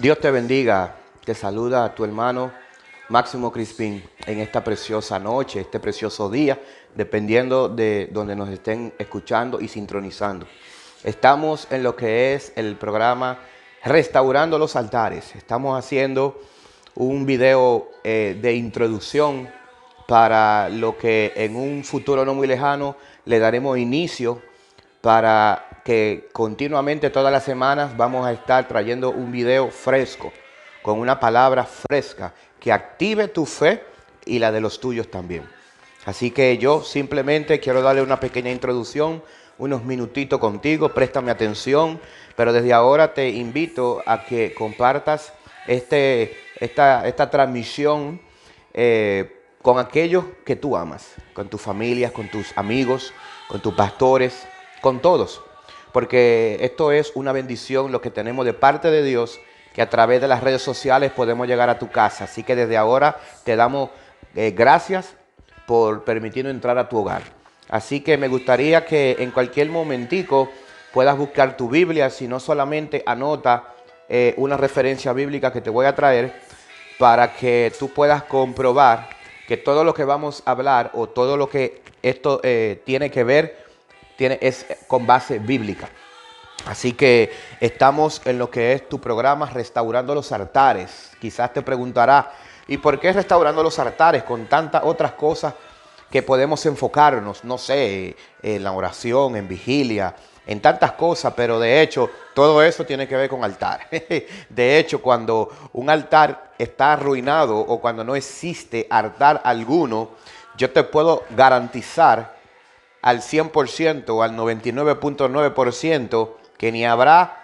Dios te bendiga, te saluda a tu hermano Máximo Crispín en esta preciosa noche, este precioso día, dependiendo de donde nos estén escuchando y sintonizando. Estamos en lo que es el programa Restaurando los Altares. Estamos haciendo un video de introducción para lo que en un futuro no muy lejano le daremos inicio, para que continuamente todas las semanas vamos a estar trayendo un video fresco, con una palabra fresca, que active tu fe y la de los tuyos también. Así que yo simplemente quiero darle una pequeña introducción, unos minutitos contigo, préstame atención, pero desde ahora te invito a que compartas esta transmisión con aquellos que tú amas, con tus familias, con tus amigos, con tus pastores, con todos, porque esto es una bendición lo que tenemos de parte de Dios, que a través de las redes sociales podemos llegar a tu casa. Así que desde ahora te damos gracias por permitirnos entrar a tu hogar. Así que me gustaría que en cualquier momentico puedas buscar tu Biblia, si no solamente anota una referencia bíblica que te voy a traer, para que tú puedas comprobar que todo lo que vamos a hablar o todo lo que esto tiene que ver es con base bíblica. Así que estamos en lo que es tu programa Restaurando los Altares. Quizás te preguntará, ¿y por qué restaurando los altares con tantas otras cosas que podemos enfocarnos? No sé, en la oración, en vigilia, en tantas cosas, pero de hecho todo eso tiene que ver con altar. De hecho, cuando un altar está arruinado o cuando no existe altar alguno, yo te puedo garantizar al 100% o al 99.9% que ni habrá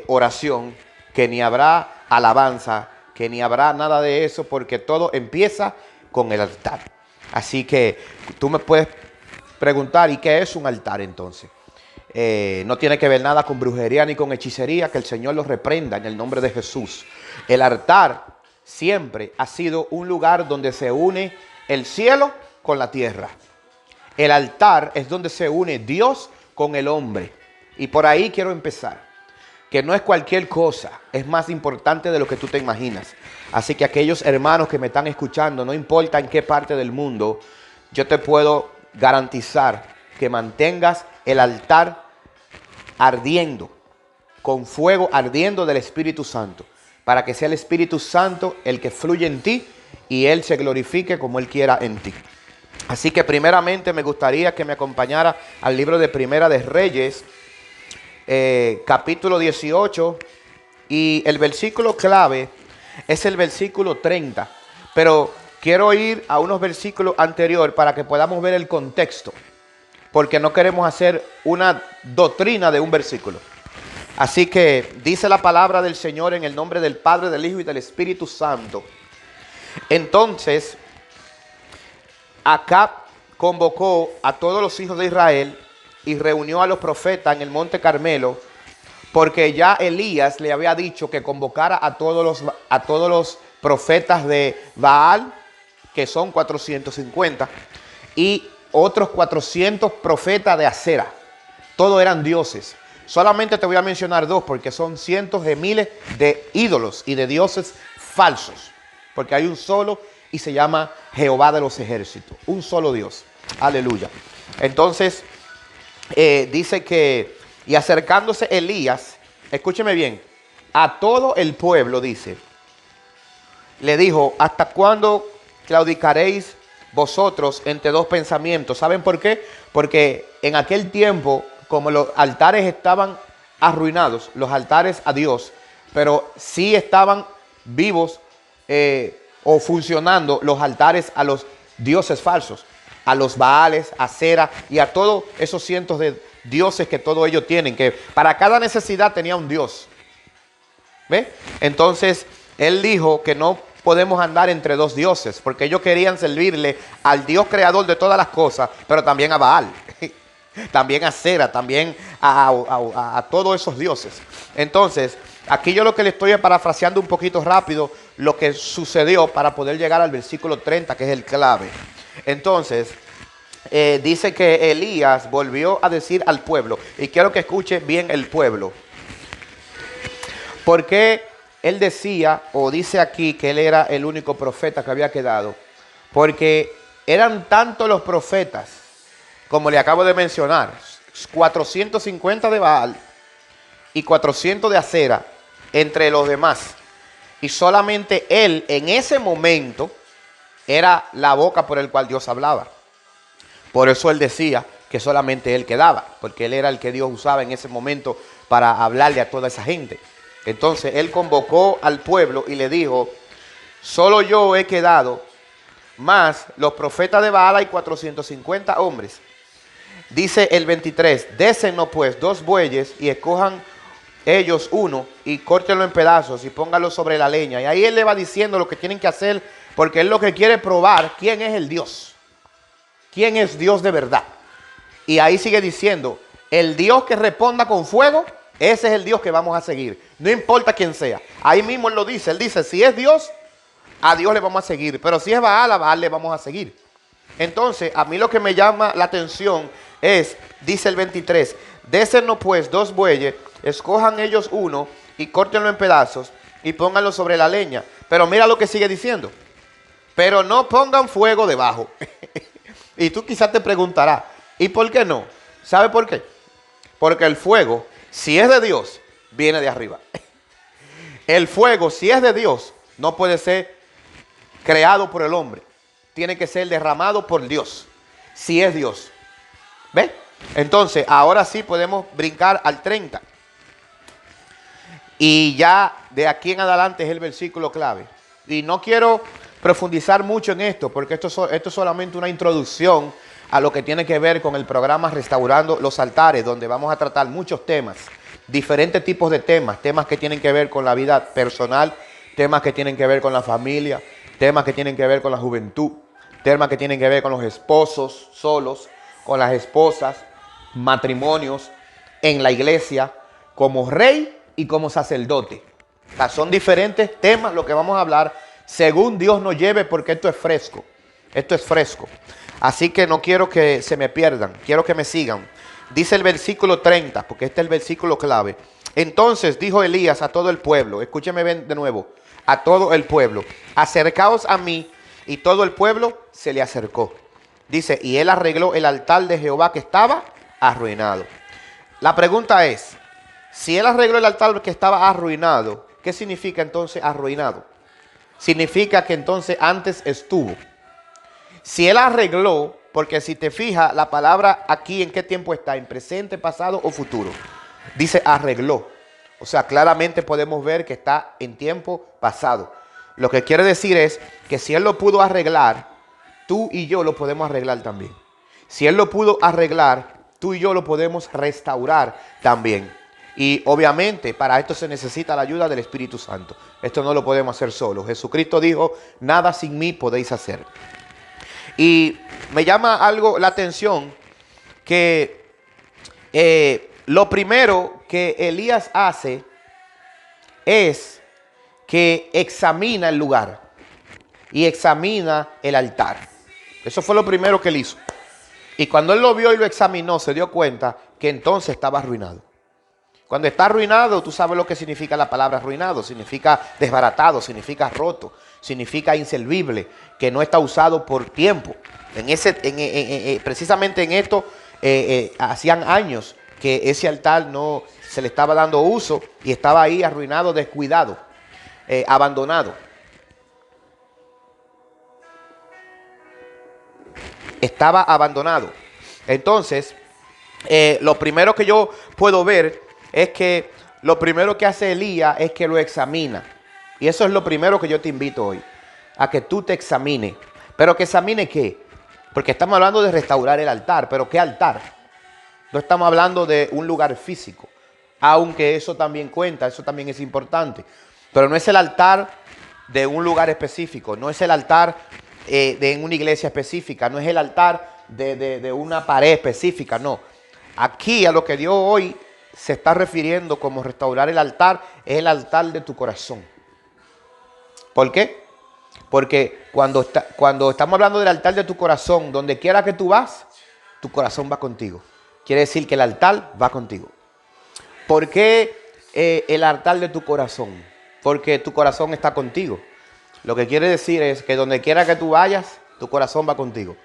oración, que ni habrá alabanza, que ni habrá nada de eso, porque todo empieza con el altar. Así que tú me puedes preguntar, ¿y qué es un altar entonces? No tiene que ver nada con brujería ni con hechicería, que el Señor los reprenda en el nombre de Jesús. El altar siempre ha sido un lugar donde se une el cielo con la tierra. El altar es donde se une Dios con el hombre. Y por ahí quiero empezar. Que no es cualquier cosa, es más importante de lo que tú te imaginas. Así que aquellos hermanos que me están escuchando, no importa en qué parte del mundo, yo te puedo garantizar que mantengas el altar ardiendo, con fuego ardiendo del Espíritu Santo, para que sea el Espíritu Santo el que fluye en ti y Él se glorifique como Él quiera en ti. Así que primeramente me gustaría que me acompañara al libro de Primera de Reyes, capítulo 18, y el versículo clave es el versículo 30. Pero quiero ir a unos versículos anteriores para que podamos ver el contexto, porque no queremos hacer una doctrina de un versículo. Así que dice la palabra del Señor en el nombre del Padre, del Hijo y del Espíritu Santo. Entonces Acab convocó a todos los hijos de Israel y reunió a los profetas en el monte Carmelo, porque ya Elías le había dicho que convocara a todos los profetas de Baal, que son 450, y otros 400 profetas de Acera. Todos eran dioses. Solamente te voy a mencionar dos, porque son cientos de miles de ídolos y de dioses falsos, porque hay un solo y se llama Jehová de los ejércitos, un solo Dios. Aleluya. Entonces dice que, y acercándose Elías, escúcheme bien, a todo el pueblo, dice, le dijo: ¿hasta cuándo claudicaréis vosotros entre dos pensamientos? ¿Saben por qué? Porque en aquel tiempo, como los altares estaban arruinados, los altares a Dios, pero sí estaban vivos o funcionando los altares a los dioses falsos, a los Baales, a Acera y a todos esos cientos de dioses que todos ellos tienen, que para cada necesidad tenía un dios. ¿Ve? Entonces él dijo que no podemos andar entre dos dioses, porque ellos querían servirle al Dios creador de todas las cosas, pero también a Baal, también a Acera, también a todos esos dioses. Entonces aquí yo lo que le estoy parafraseando un poquito rápido lo que sucedió para poder llegar al versículo 30, que es el clave. Entonces, dice que Elías volvió a decir al pueblo, y quiero que escuche bien el pueblo, ¿por qué él decía, o dice aquí, que él era el único profeta que había quedado, porque eran tantos los profetas, como le acabo de mencionar, 450 de Baal y 400 de Acera, entre los demás. Y solamente él, en ese momento, era la boca por el cual Dios hablaba. Por eso él decía que solamente él quedaba, porque él era el que Dios usaba en ese momento para hablarle a toda esa gente. Entonces él convocó al pueblo y le dijo, solo yo he quedado, más los profetas de Baal hay 450 hombres. Dice el 23, désennos pues 2 bueyes y escojan ellos uno y córtenlo en pedazos y pónganlo sobre la leña. Y ahí él le va diciendo lo que tienen que hacer, porque él lo que quiere probar quién es el Dios. ¿Quién es Dios de verdad? Y ahí sigue diciendo, el Dios que responda con fuego, ese es el Dios que vamos a seguir. No importa quién sea. Ahí mismo él lo dice. Él dice, si es Dios, a Dios le vamos a seguir. Pero si es Baal, a Baal le vamos a seguir. Entonces, a mí lo que me llama la atención es, dice el 23, désennos pues 2 bueyes, escojan ellos uno y córtenlo en pedazos y pónganlo sobre la leña. Pero mira lo que sigue diciendo. Pero no pongan fuego debajo. Y tú quizás te preguntarás, ¿y por qué no? ¿Sabe por qué? Porque el fuego, si es de Dios, viene de arriba. El fuego, si es de Dios, no puede ser creado por el hombre. Tiene que ser derramado por Dios, si es Dios. ¿Ve? Entonces, ahora sí podemos brincar al 30. Y ya de aquí en adelante es el versículo clave. Y no quiero profundizar mucho en esto, porque esto es solamente una introducción a lo que tiene que ver con el programa Restaurando los Altares, donde vamos a tratar muchos temas, diferentes tipos de temas, temas que tienen que ver con la vida personal, temas que tienen que ver con la familia, temas que tienen que ver con la juventud, temas que tienen que ver con los esposos solos, con las esposas, matrimonios, en la iglesia, como rey y como sacerdote. O sea, son diferentes temas lo que vamos a hablar según Dios nos lleve, porque esto es fresco. Esto es fresco. Así que no quiero que se me pierdan, quiero que me sigan. Dice el versículo 30, porque este es el versículo clave. Entonces dijo Elías a todo el pueblo, escúcheme de nuevo, a todo el pueblo, acercaos a mí, y todo el pueblo se le acercó. Dice, y él arregló el altar de Jehová que estaba arruinado. La pregunta es, si él arregló el altar que estaba arruinado, ¿qué significa entonces arruinado? Significa que entonces antes estuvo. Si él arregló, porque si te fijas, la palabra aquí en qué tiempo está, en presente, pasado o futuro. Dice arregló. O sea, claramente podemos ver que está en tiempo pasado. Lo que quiere decir es que si él lo pudo arreglar, tú y yo lo podemos arreglar también. Si él lo pudo arreglar, tú y yo lo podemos restaurar también. Y obviamente para esto se necesita la ayuda del Espíritu Santo. Esto no lo podemos hacer solos. Jesucristo dijo, nada sin mí podéis hacer. Y me llama algo la atención que lo primero que Elías hace es que examina el lugar y examina el altar. Eso fue lo primero que él hizo. Y cuando él lo vio y lo examinó, se dio cuenta que entonces estaba arruinado. Cuando está arruinado, tú sabes lo que significa la palabra arruinado. Significa desbaratado, significa roto, significa inservible, que no está usado por tiempo. Precisamente en esto, hacían años que ese altar no se le estaba dando uso y estaba ahí arruinado, descuidado, abandonado. Estaba abandonado. Entonces, lo primero que yo puedo ver es que lo primero que hace Elías es que lo examina. Y eso es lo primero que yo te invito hoy, a que tú te examines. ¿Pero que examine qué? Porque estamos hablando de restaurar el altar. ¿Pero qué altar? No estamos hablando de un lugar físico, aunque eso también cuenta, eso también es importante. Pero no es el altar de un lugar específico, no es el altar de una iglesia específica, no es el altar de una pared específica, no. Aquí a lo que Dios hoy se está refiriendo como restaurar el altar, es el altar de tu corazón. ¿Por qué? Porque cuando estamos hablando del altar de tu corazón, donde quiera que tú vas, tu corazón va contigo. Quiere decir que el altar va contigo. ¿Por qué el altar de tu corazón? porque tu corazón está contigo. Lo que quiere decir es que donde quiera que tú vayas, tu corazón va contigo.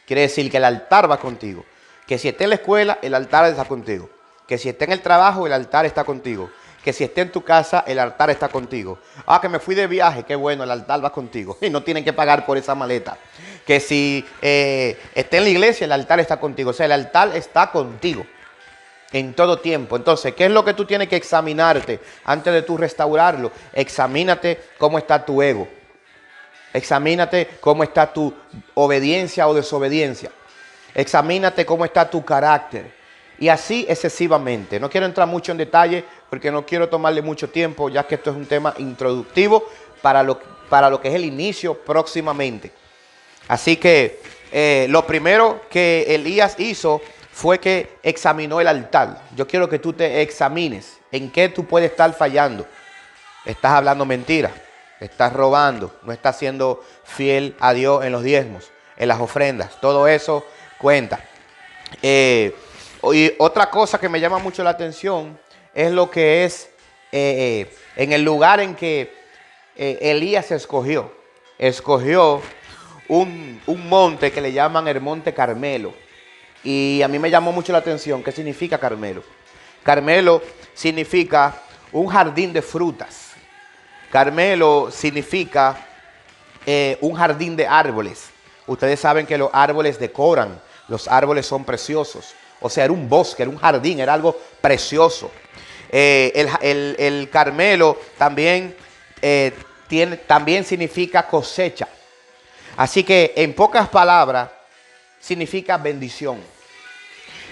Quiere decir que el altar va contigo. Que si esté en la escuela, el altar está contigo. Que si esté en el trabajo, el altar está contigo. Que si esté en tu casa, el altar está contigo. Ah, que me fui de viaje, qué bueno, el altar va contigo. Y no tienen que pagar por esa maleta. Que si esté en la iglesia, el altar está contigo. O sea, el altar está contigo en todo tiempo. Entonces, ¿qué es lo que tú tienes que examinarte antes de tú restaurarlo? Examínate cómo está tu ego. Examínate cómo está tu obediencia o desobediencia. Examínate cómo está tu carácter. Y así excesivamente. No quiero entrar mucho en detalle porque no quiero tomarle mucho tiempo, ya que esto es un tema introductivo para lo que es el inicio próximamente. Así que lo primero que Elías hizo fue que examinó el altar. Yo quiero que tú te examines en qué tú puedes estar fallando. Estás hablando mentiras. Estás robando, no estás siendo fiel a Dios en los diezmos, en las ofrendas. Todo eso cuenta. Y otra cosa que me llama mucho la atención es lo que es en el lugar en que Elías escogió. Escogió un monte que le llaman el Monte Carmelo. Y a mí me llamó mucho la atención. ¿Qué significa Carmelo? Carmelo significa un jardín de frutas. Carmelo significa un jardín de árboles. Ustedes saben que los árboles decoran, los árboles son preciosos. O sea, era un bosque, era un jardín, era algo precioso. El Carmelo también, también significa cosecha. Así que en pocas palabras significa bendición.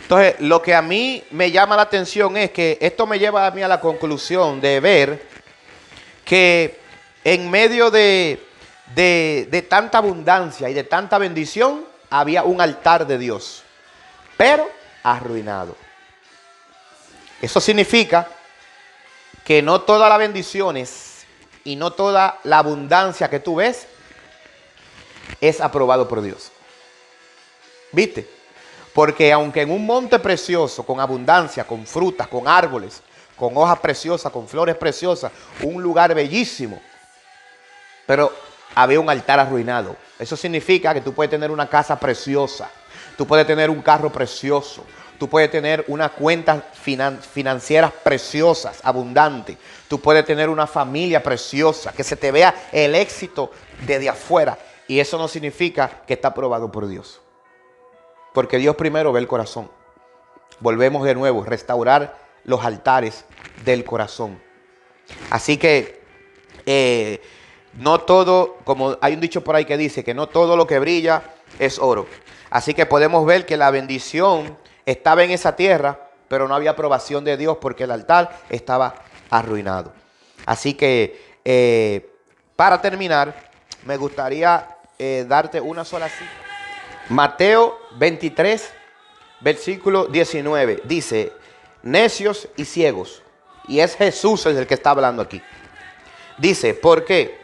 Entonces, lo que a mí me llama la atención es que esto me lleva a mí a la conclusión de ver que en medio de tanta abundancia y de tanta bendición, había un altar de Dios, pero arruinado. Eso significa que no todas las bendiciones y no toda la abundancia que tú ves es aprobado por Dios. ¿Viste? Porque aunque en un monte precioso, con abundancia, con frutas, con árboles, con hojas preciosas, con flores preciosas, un lugar bellísimo, pero había un altar arruinado. Eso significa que tú puedes tener una casa preciosa, tú puedes tener un carro precioso, tú puedes tener unas cuentas financieras preciosas, abundantes, tú puedes tener una familia preciosa, que se te vea el éxito desde afuera, y eso no significa que está aprobado por Dios. Porque Dios primero ve el corazón. Volvemos de nuevo, restaurar los altares del corazón. Así que no todo, como hay un dicho por ahí que dice que no todo lo que brilla es oro. Así que podemos ver que la bendición estaba en esa tierra, pero no había aprobación de Dios porque el altar estaba arruinado. Así que para terminar, me gustaría darte una sola cita. Mateo 23, versículo 19, dice: necios y ciegos. Y es Jesús el que está hablando aquí. Dice, ¿por qué?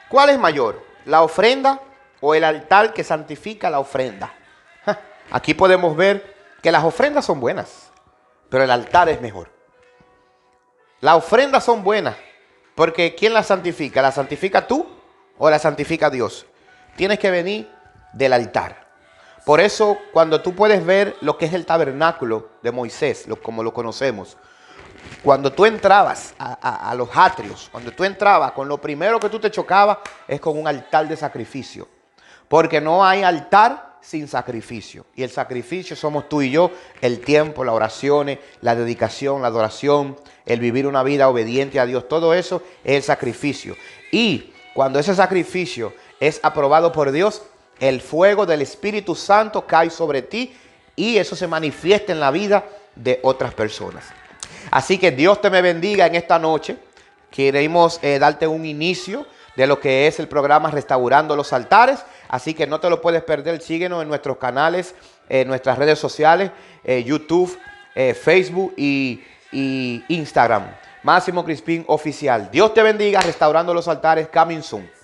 ¿Cuál es mayor? ¿La ofrenda o el altar que santifica la ofrenda? Aquí podemos ver que las ofrendas son buenas, pero el altar es mejor. Las ofrendas son buenas, porque ¿quién las santifica? ¿La santifica tú o la santifica Dios? Tienes que venir del altar. Por eso, cuando tú puedes ver lo que es el tabernáculo de Moisés, como lo conocemos, cuando tú entrabas a los atrios, cuando tú entrabas, con lo primero que tú te chocabas es con un altar de sacrificio. Porque no hay altar sin sacrificio. Y el sacrificio somos tú y yo, el tiempo, las oraciones, la dedicación, la adoración, el vivir una vida obediente a Dios. Todo eso es el sacrificio. Y cuando ese sacrificio es aprobado por Dios, el fuego del Espíritu Santo cae sobre ti y eso se manifiesta en la vida de otras personas. Así que Dios te me bendiga en esta noche. Queremos darte un inicio de lo que es el programa Restaurando los Altares. Así que no te lo puedes perder. Síguenos en nuestros canales, en nuestras redes sociales, YouTube, Facebook y Instagram. Máximo Crispín Oficial. Dios te bendiga. Restaurando los Altares, coming soon.